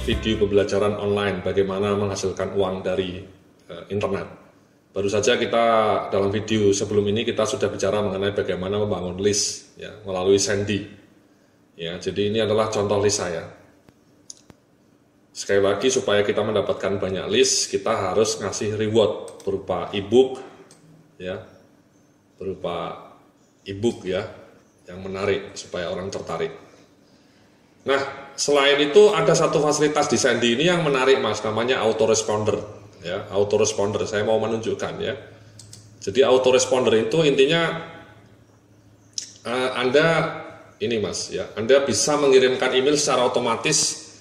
video pembelajaran online bagaimana menghasilkan uang dari internet. Baru saja kita dalam video sebelum ini kita sudah bicara mengenai bagaimana membangun list ya, melalui Sandy. Ya, jadi ini adalah contoh list saya. Sekali lagi supaya kita mendapatkan banyak list, kita harus ngasih reward berupa ebook ya. Berupa ebook ya yang menarik supaya orang tertarik. Nah, selain itu ada satu fasilitas di Sandy ini yang menarik Mas, namanya autoresponder ya, autoresponder. Saya mau menunjukkan ya. Jadi autoresponder itu intinya Anda ini Mas ya, Anda bisa mengirimkan email secara otomatis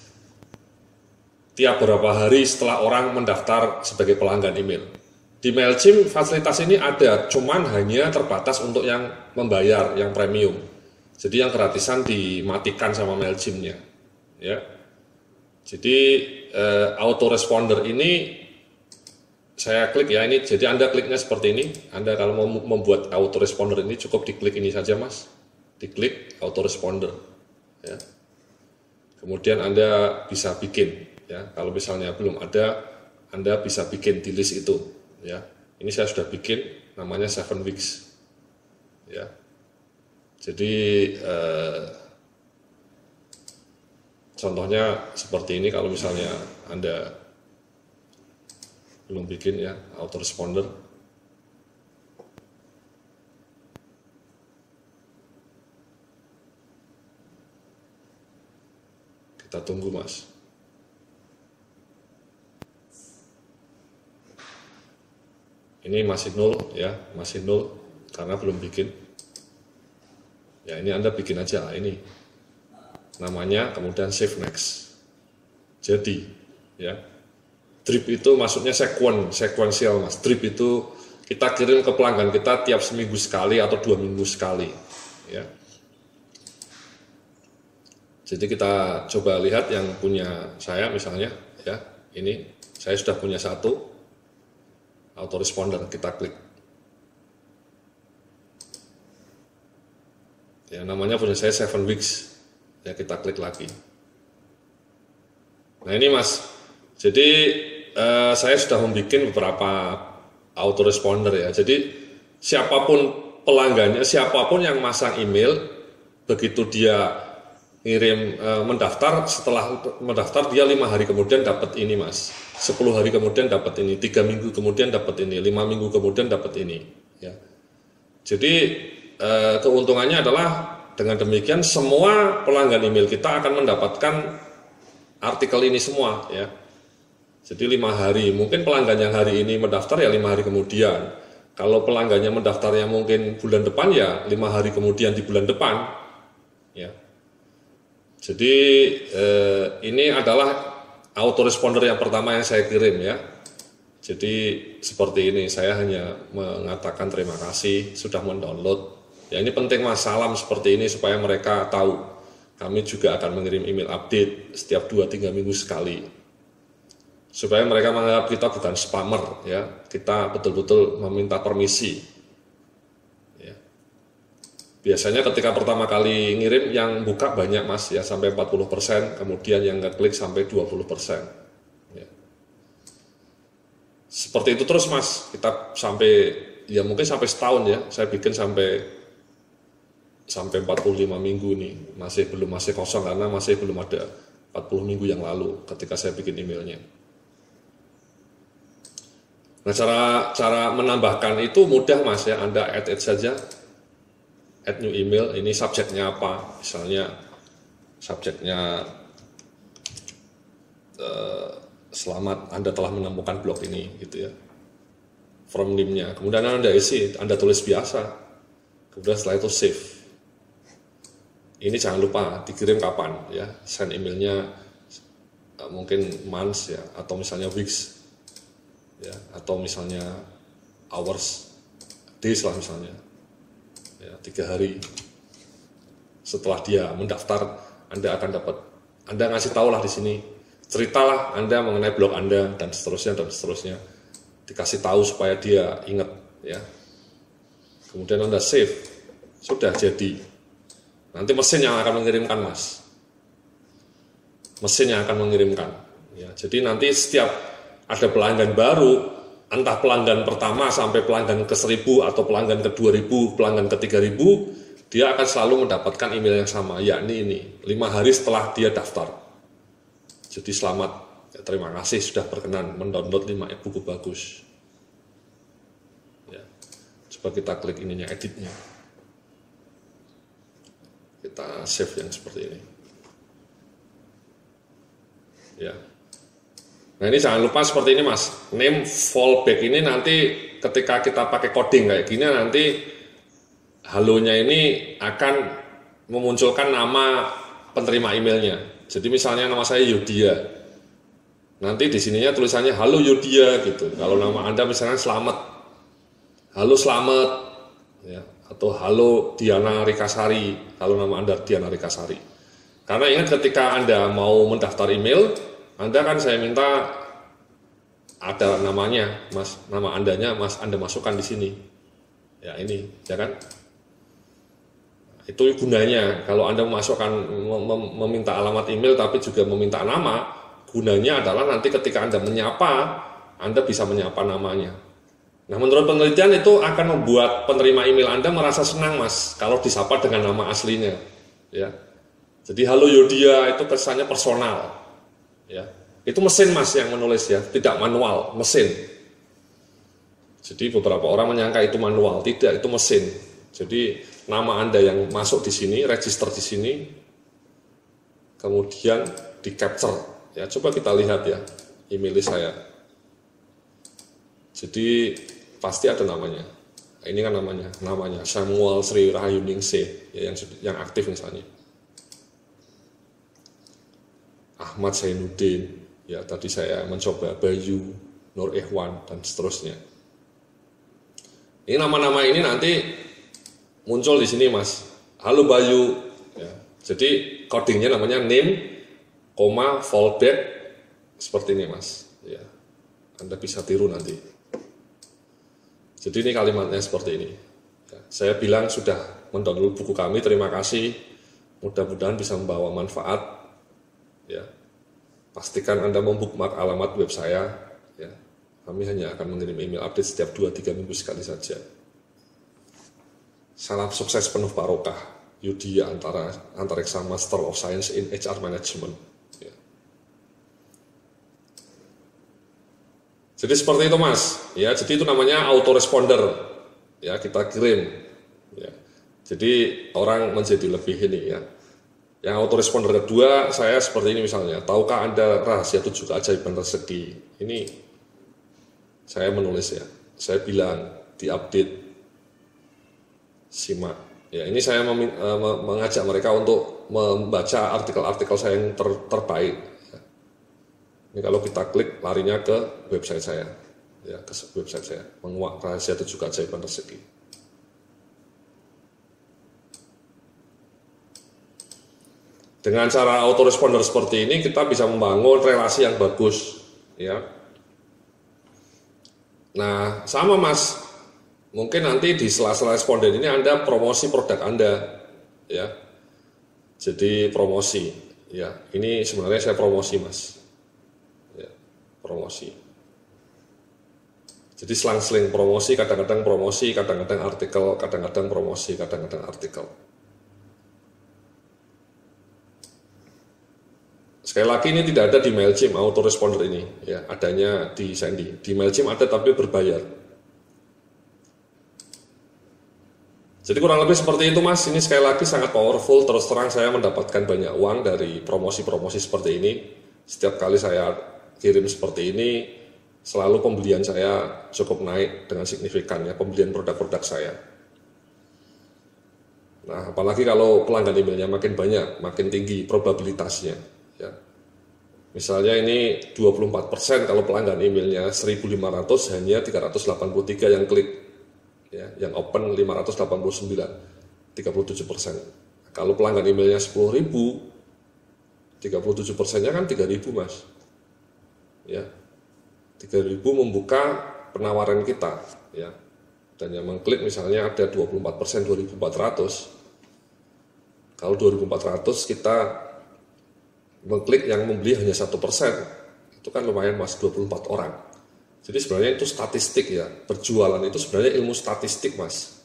tiap beberapa hari setelah orang mendaftar sebagai pelanggan email. Di MailChimp fasilitas ini ada, cuman hanya terbatas untuk yang membayar, yang premium. Jadi yang gratisan dimatikan sama MailChimp-nya. Ya. Jadi autoresponder ini saya klik ya ini. Jadi Anda kliknya seperti ini. Anda kalau mau membuat autoresponder ini cukup diklik ini saja Mas. Diklik autoresponder. Ya. Kemudian Anda bisa bikin. Ya. Kalau misalnya belum ada, Anda bisa bikin di list itu. Ya, ini saya sudah bikin, namanya 7 weeks. Ya, jadi contohnya seperti ini. Kalau misalnya Anda belum bikin ya autoresponder, kita tunggu Mas. Ini masih nol ya, masih nol karena belum bikin. Ya ini Anda bikin aja ini. Namanya kemudian save next. Jadi ya. Drip itu maksudnya sekuensial Mas. Drip itu kita kirim ke pelanggan kita tiap seminggu sekali atau 2 minggu sekali ya. Jadi kita coba lihat yang punya saya misalnya ya. Ini saya sudah punya satu autoresponder, kita klik. Ya, namanya punya saya 7 weeks. Ya, kita klik lagi. Nah, ini Mas. Jadi saya sudah membuat beberapa autoresponder ya. Jadi siapapun pelanggannya, siapapun yang masang email, begitu dia ngirim mendaftar, setelah mendaftar dia 5 hari kemudian dapat ini Mas, 10 hari kemudian dapat ini, 3 minggu kemudian dapat ini, 5 minggu kemudian dapat ini ya. Jadi keuntungannya adalah dengan demikian semua pelanggan email kita akan mendapatkan artikel ini semua ya. Jadi 5 hari, mungkin pelanggan yang hari ini mendaftar ya 5 hari kemudian. Kalau pelanggannya mendaftarnya mungkin bulan depan ya 5 hari kemudian di bulan depan ya. Jadi ini adalah autoresponder yang pertama yang saya kirim ya. Jadi seperti ini, saya hanya mengatakan terima kasih sudah mendownload. Ya ini penting Mas, salam seperti ini supaya mereka tahu. Kami juga akan mengirim email update setiap 2-3 minggu sekali. Supaya mereka menganggap kita bukan spammer ya. Kita betul-betul meminta permisi. Biasanya ketika pertama kali ngirim yang buka banyak Mas ya sampai 40%, kemudian yang ngeklik sampai 20%. Ya. Seperti itu terus Mas, kita sampai ya mungkin sampai setahun ya, saya bikin sampai 45 minggu nih, masih kosong karena masih belum ada 40 minggu yang lalu ketika saya bikin emailnya. Nah, cara menambahkan itu mudah Mas ya, Anda add saja. Add new email, ini subjeknya apa? Misalnya subjeknya selamat Anda telah menemukan blog ini gitu ya. From name-nya. Kemudian Anda isi, Anda tulis biasa. Kemudian setelah itu save. Ini jangan lupa dikirim kapan ya. Send emailnya mungkin months ya, atau misalnya weeks ya, atau misalnya hours, days lah misalnya. Ya, 3 hari setelah dia mendaftar, Anda akan dapat, Anda ngasih tahu lah di sini, ceritalah Anda mengenai blog Anda dan seterusnya, dikasih tahu supaya dia ingat ya. Kemudian Anda save, sudah jadi. Nanti mesin yang akan mengirimkan Mas. mesin yang akan mengirimkan. Ya, jadi nanti setiap ada pelanggan baru, entah pelanggan pertama sampai pelanggan ke 1000 atau pelanggan ke 2000, pelanggan ke 3000, dia akan selalu mendapatkan email yang sama, yakni ini 5 hari setelah dia daftar. Jadi selamat, ya, terima kasih sudah berkenan mendownload 5 buku bagus. Ya, coba kita klik ininya, editnya. Kita save yang seperti ini. Ya. Nah ini jangan lupa seperti ini mas, name fallback ini nanti ketika kita pakai coding kayak gini nanti halonya ini akan memunculkan nama penerima emailnya. Jadi misalnya nama saya Yodia, nanti di sininya tulisannya halo Yodia gitu. Kalau nama Anda misalnya Slamet, halo Slamet, ya, atau halo Diana Rikasari, kalau nama Anda Diana Rikasari. Karena ingat ketika Anda mau mendaftar email, Anda kan saya minta ada namanya, mas, nama Andanya, mas, Anda masukkan di sini. Ya ini, ya kan? Itu gunanya. Kalau Anda memasukkan, meminta alamat email, tapi juga meminta nama, gunanya adalah nanti ketika Anda menyapa, Anda bisa menyapa namanya. Nah, menurut penelitian itu akan membuat penerima email Anda merasa senang, mas, kalau disapa dengan nama aslinya. Ya. Jadi halo Yodia itu kesannya personal. Ya, itu mesin mas yang menulis ya, tidak manual, mesin. Jadi beberapa orang menyangka itu manual, tidak, itu mesin. Jadi nama Anda yang masuk di sini, register di sini, kemudian di capture. Ya, coba kita lihat ya, email saya. Jadi pasti ada namanya. Ini kan namanya Samuel Sri Rahayuningsih, ya, yang aktif misalnya. Ahmad Zainuddin, ya tadi saya mencoba Bayu, Nur Ikhwan, dan seterusnya. Ini nama-nama ini nanti muncul di sini mas. Halo Bayu, ya. Jadi codingnya namanya name, fallback, seperti ini mas. Ya. Anda bisa tiru nanti. Jadi ini kalimatnya seperti ini. Ya. Saya bilang sudah mendownload buku kami, terima kasih. Mudah-mudahan bisa membawa manfaat. Ya, pastikan Anda membookmark alamat web saya. Ya, kami hanya akan mengirim email update setiap 2-3 minggu sekali saja. Salam sukses penuh barokah, Yodia Antariksa Master of Science in HR Management. Ya. Jadi seperti itu mas. Ya, jadi itu namanya autoresponder. Ya, kita kirim. Ya. Jadi orang menjadi lebih ini ya. Yang autoresponder kedua, saya seperti ini misalnya, tahukah Anda rahasia 7 keajaiban rezeki? Ini saya menulis ya, saya bilang diupdate, simak. Ya, ini saya mengajak mereka untuk membaca artikel-artikel saya yang terbaik. Ya. Ini kalau kita klik, larinya ke website saya, ya, ke website saya, menguak rahasia 7 keajaiban rezeki. Dengan cara autoresponder seperti ini kita bisa membangun relasi yang bagus, ya. Nah, sama mas, mungkin nanti di sela-sela responden ini Anda promosi produk Anda, ya. Jadi promosi, ya. Ini sebenarnya saya promosi mas, ya, promosi. Jadi selang-seling promosi, kadang-kadang promosi, kadang-kadang artikel, kadang-kadang promosi, kadang-kadang artikel. Sekali lagi ini tidak ada di MailChimp autoresponder ini, ya, adanya di Sandy. Di MailChimp ada tapi berbayar. Jadi kurang lebih seperti itu mas, ini sekali lagi sangat powerful, terus terang saya mendapatkan banyak uang dari promosi-promosi seperti ini. Setiap kali saya kirim seperti ini, selalu pembelian saya cukup naik dengan signifikan ya, pembelian produk-produk saya. Nah, apalagi kalau pelanggan emailnya makin banyak, makin tinggi probabilitasnya. Ya. Misalnya ini 24% kalau pelanggan emailnya 1.500 hanya 383 yang klik, ya, yang open 589, 37%. Kalau pelanggan emailnya 10.000, 37%-nya kan 3.000 mas, ya, 3.000 membuka penawaran kita, ya, dan yang mengklik misalnya ada 24%, 2.400. Kalau 2.400 kita mengklik yang membeli hanya 1%. Itu kan lumayan Mas, 24 orang. Jadi sebenarnya itu statistik ya. Berjualan itu sebenarnya ilmu statistik Mas.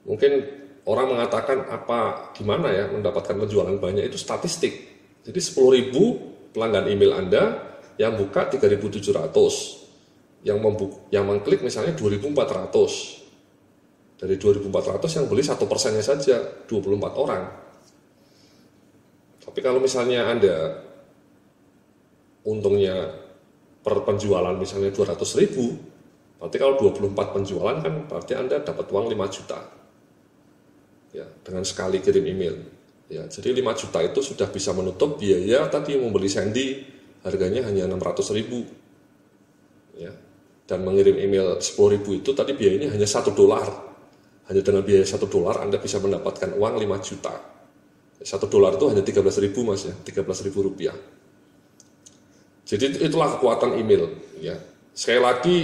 Mungkin orang mengatakan gimana ya mendapatkan penjualan banyak, itu statistik. Jadi 10.000 pelanggan email Anda yang buka 3.700, yang mengklik misalnya 2.400. Dari 2.400 yang beli 1%-nya saja 24 orang. Tapi kalau misalnya Anda untungnya per penjualan misalnya 200.000, berarti kalau 24 penjualan kan berarti Anda dapat uang 5 juta. Ya, dengan sekali kirim email. Ya, jadi 5 juta itu sudah bisa menutup biaya tadi membeli Sandy, harganya hanya 600.000. Ya. Dan mengirim email 10.000 itu tadi biayanya hanya $1. Hanya dengan biaya $1 Anda bisa mendapatkan uang 5 juta. $1 itu hanya 13.000 Mas ya, 13.000 rupiah. Jadi itulah kekuatan email ya. Sekali lagi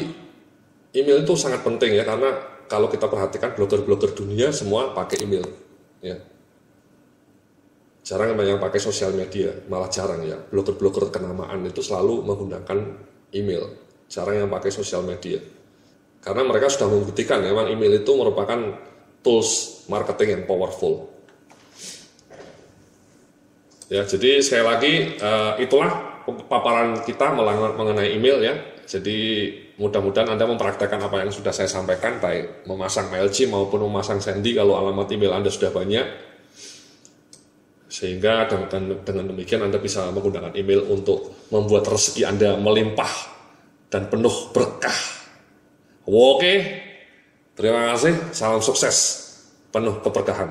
email itu sangat penting ya, karena kalau kita perhatikan blogger-blogger dunia semua pakai email ya. Jarang yang pakai sosial media, malah jarang ya. Blogger-blogger kenamaan itu selalu menggunakan email. Jarang yang pakai sosial media. Karena mereka sudah membuktikan memang email itu merupakan tools marketing yang powerful. Ya, jadi sekali lagi itulah paparan kita mengenai email ya. Jadi mudah-mudahan Anda mempraktekkan apa yang sudah saya sampaikan, baik memasang MailChimp maupun memasang Sandy kalau alamat email Anda sudah banyak. Sehingga dengan demikian Anda bisa menggunakan email untuk membuat rezeki Anda melimpah dan penuh berkah. Oke, terima kasih, salam sukses, penuh keberkahan.